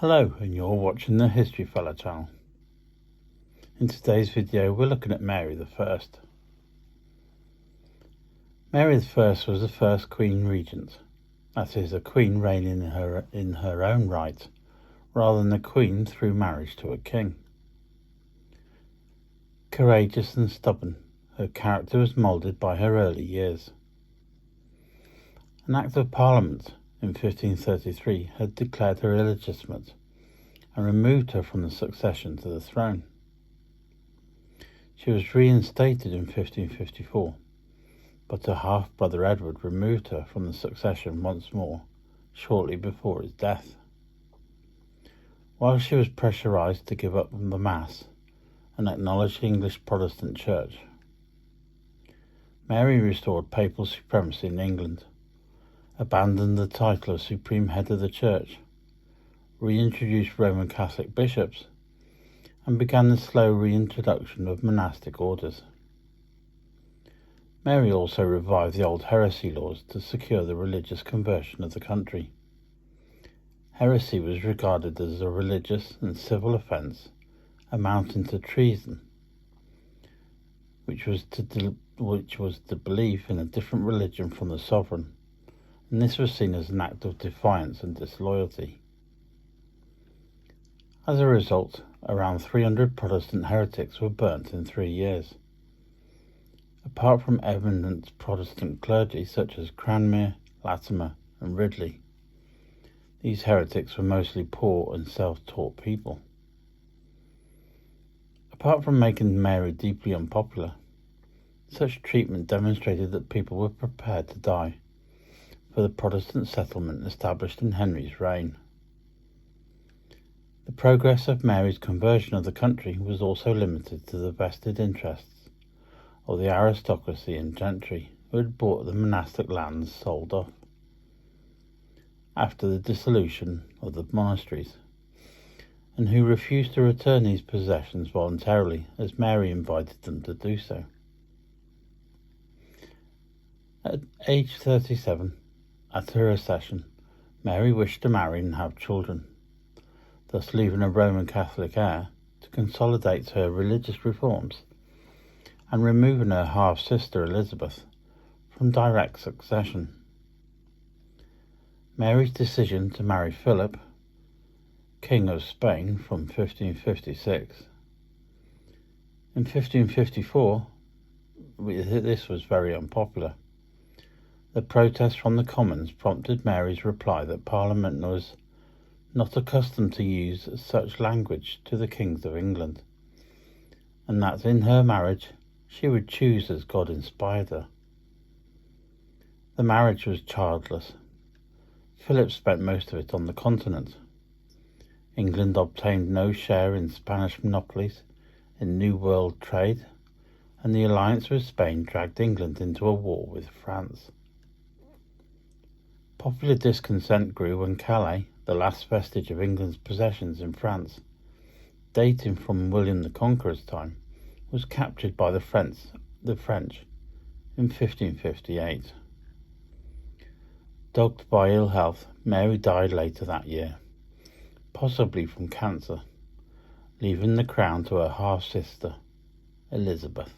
Hello, and you're watching the History Fella channel. In today's video we're looking at Mary I. Mary I was the first Queen Regent, that is, a queen reigning in her own right, rather than a queen through marriage to a king. Courageous and stubborn, her character was moulded by her early years. An Act of Parliament in 1533 had declared her illegitimate and removed her from the succession to the throne. She was reinstated in 1554, but her half-brother Edward removed her from the succession once more, shortly before his death. While she was pressurised to give up the Mass and acknowledge the English Protestant Church, Mary restored papal supremacy in England, abandoned the title of Supreme Head of the Church, reintroduced Roman Catholic bishops, and began the slow reintroduction of monastic orders. Mary also revived the old heresy laws to secure the religious conversion of the country. Heresy was regarded as a religious and civil offence amounting to treason, which was the belief in a different religion from the sovereign, and this was seen as an act of defiance and disloyalty. As a result, around 300 Protestant heretics were burnt in 3 years. Apart from eminent Protestant clergy such as Cranmer, Latimer and Ridley, these heretics were mostly poor and self-taught people. Apart from making Mary deeply unpopular, such treatment demonstrated that people were prepared to die for the Protestant settlement established in Henry's reign. The progress of Mary's conversion of the country was also limited to the vested interests of the aristocracy and gentry who had bought the monastic lands sold off after the dissolution of the monasteries, and who refused to return these possessions voluntarily as Mary invited them to do so. At age 37, at her accession, Mary wished to marry and have children, thus leaving a Roman Catholic heir to consolidate her religious reforms and removing her half-sister Elizabeth from direct succession. Mary's decision to marry Philip, King of Spain, from 1556. In 1554, this was very unpopular. The protest from the Commons prompted Mary's reply that Parliament was not accustomed to use such language to the kings of England, and that in her marriage she would choose as God inspired her. The marriage was childless. Philip spent most of it on the continent. England obtained no share in Spanish monopolies in New World trade, and the alliance with Spain dragged England into a war with France. Popular discontent grew when Calais, the last vestige of England's possessions in France, dating from William the Conqueror's time, was captured by the French in 1558. Dogged by ill health, Mary died later that year, possibly from cancer, leaving the crown to her half-sister, Elizabeth.